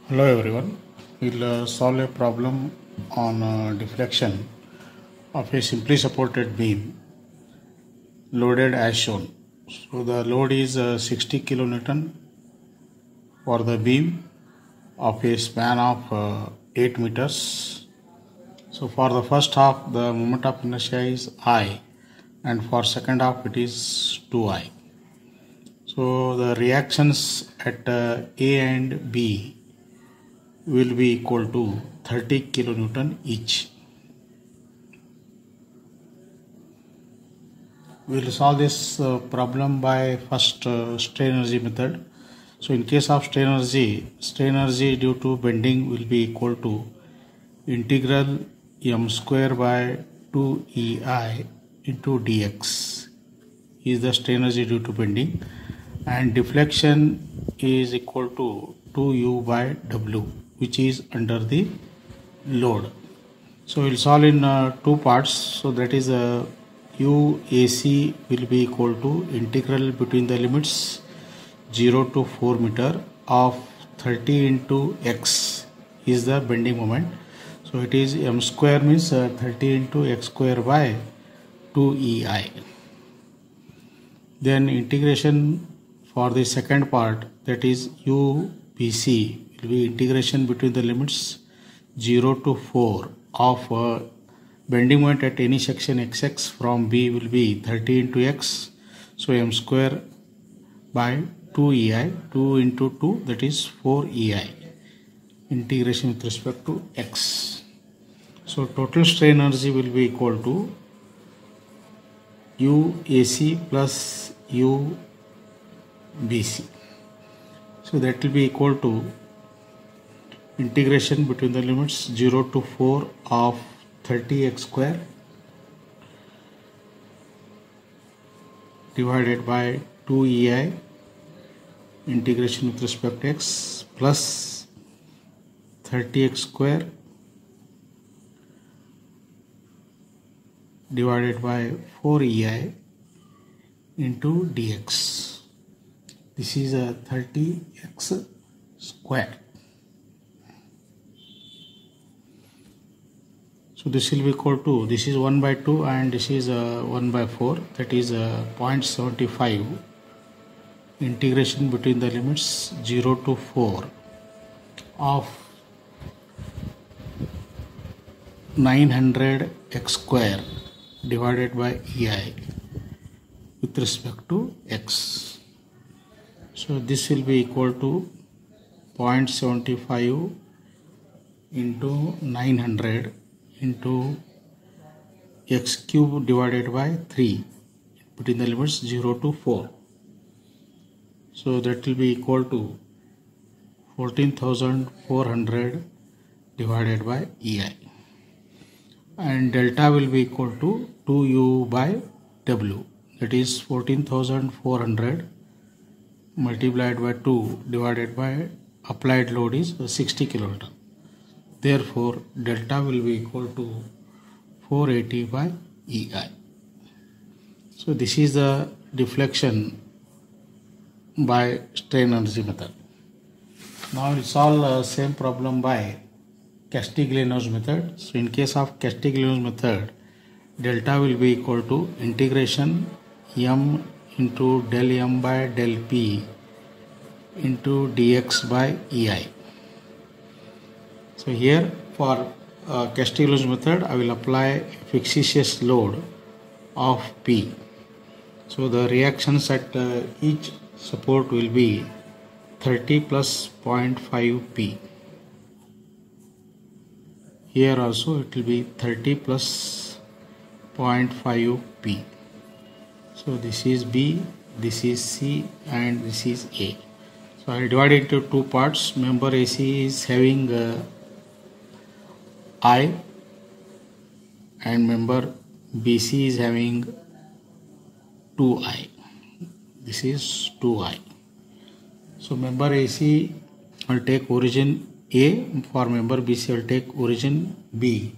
Hello everyone. We'll solve a problem on deflection of a simply supported beam loaded as shown. So the load is 60 kilonewton for the beam of a span of 8 meters. So for the first half the moment of inertia is I, and for second half it is 2I. So the reactions at A and B will be equal to 30 kilonewton each. We will solve this problem by first strain energy method. So in case of strain energy due to bending will be equal to integral m square by 2EI into dx is the strain energy due to bending, and deflection is equal to 2U by W, which is under the load. So we will solve in two parts. So that is UAC will be equal to integral between the limits 0 to 4 meter of 30 into x is the bending moment. So it is m square means 30 into x square by 2EI. Then integration for the second part, that is UBC, will be integration between the limits 0 to 4 of bending moment at any section xx from B will be 30 into x. So m square by 2EI, 2 into 2, that is 4EI, integration with respect to x. So total strain energy will be equal to UAC plus UBC. So that will be equal to integration between the limits 0 to 4 of 30x square divided by 2EI integration with respect to x plus 30x square divided by 4EI into dx. This is a 30x square. So this will be equal to, this is 1 by 2 and this is 1 by 4, that is 0.75 integration between the limits 0 to 4 of 900x square divided by EI with respect to x. So this will be equal to 0.75 into 900 into x cube divided by 3 between the limits 0 to 4. So that will be equal to 14,400 divided by EI, and delta will be equal to 2U by W, that is 14,400 multiplied by 2 divided by applied load is 60 kilonewton. Therefore delta will be equal to 480 by EI. So this is the deflection by strain energy method. Now we will solve same problem by Castigliano's method. So in case of Castigliano's method, delta will be equal to integration m into del m by del p into dx by EI. So here for Castigliano's method I will apply a fictitious load of P. So the reactions at each support will be 30 plus 0.5 P. Here also it will be 30 plus 0.5 P. So this is B, this is C, and this is A. So I will divide it into two parts. Member AC is having I, and member BC is having 2I. This is 2I. So member AC will take origin A, for member BC will take origin B.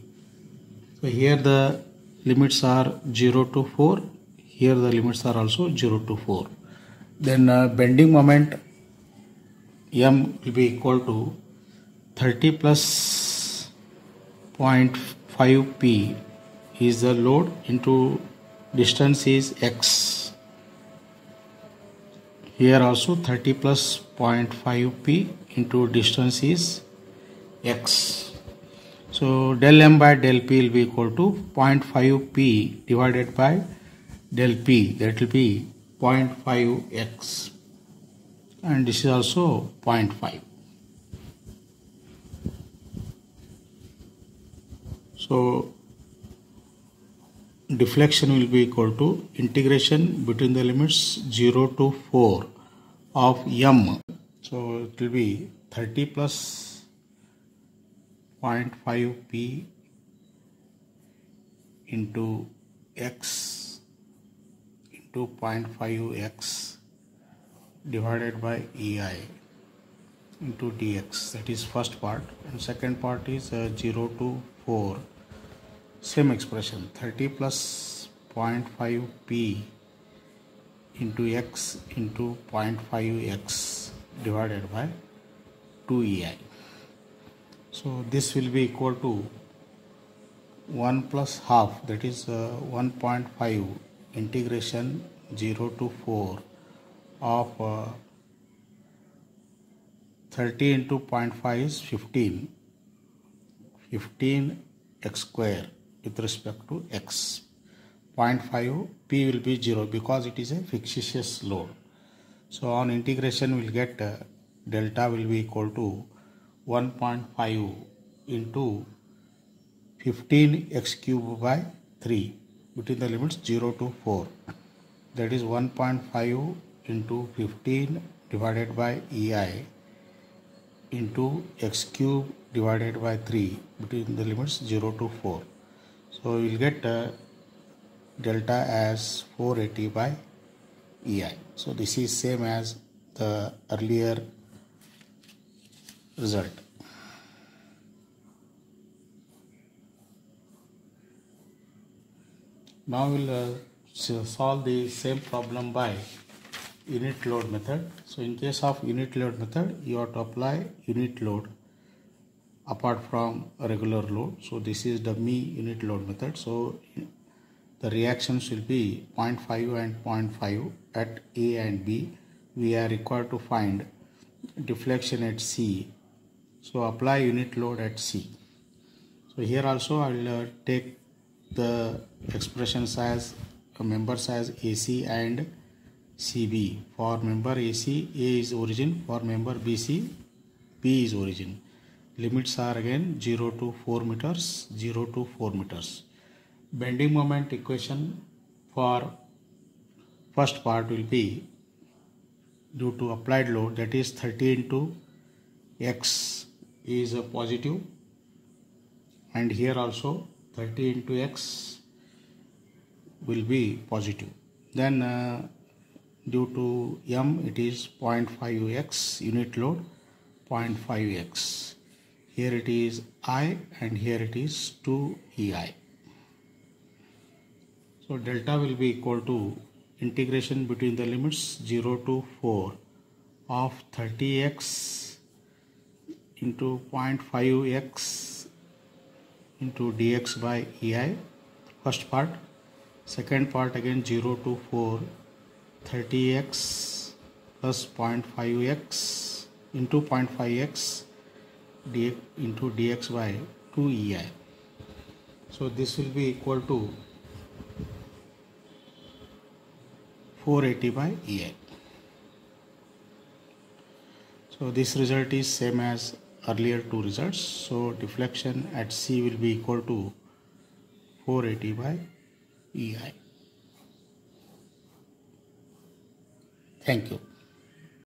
So here the limits are 0 to 4, here the limits are also 0 to 4. Then bending moment M will be equal to 30 plus 0.5 p is the load into distance is x. Here also 30 plus 0.5 p into distance is x. So del m by del p will be equal to 0.5 p divided by del p, that will be 0.5 x, and this is also 0.5. So deflection will be equal to integration between the limits 0 to 4 of m. So it will be 30 plus 0.5 p into x into 0.5 x divided by ei into dx. That is first part, and second part is 0 to 4. Same expression, 30 plus 0.5 p into x into 0.5 x divided by 2 ei. So this will be equal to 1 plus half, that is 1.5 integration 0 to 4 of 30 into 0.5 is 15 x square with respect to x. 0.5 p will be 0 because it is a fictitious load. So on integration we will get delta will be equal to 1.5 into 15 x cube by 3 between the limits 0 to 4. That is 1.5 into 15 divided by ei into x cube divided by 3 between the limits 0 to 4. So we will get delta as 480 by ei. So this is same as the earlier result. Now we will solve the same problem by unit load method. So in case of unit load method, you have to apply unit load apart from a regular load. So this is dummy unit load method. So the reactions will be 0.5 and 0.5 at A and B. We are required to find deflection at C. So apply unit load at C. So here also I will take the expressions as members as AC and CB. For member AC, A is origin. For member BC, B is origin. Limits are again 0 to 4 meters, 0 to 4 meters. Bending moment equation for first part will be due to applied load, that is 30 into x is a positive, and here also 30 into x will be positive. Then due to m it is 0.5x unit load 0.5x. Here it is I and here it is 2 ei. So delta will be equal to integration between the limits 0 to 4 of 30x into 0.5x into dx by ei, first part. Second part again 0 to 4 30x plus 0.5x into 0.5x into dx by 2 ei. So this will be equal to 480 by ei. So this result is same as earlier two results. So deflection at C will be equal to 480 by ei. Thank you.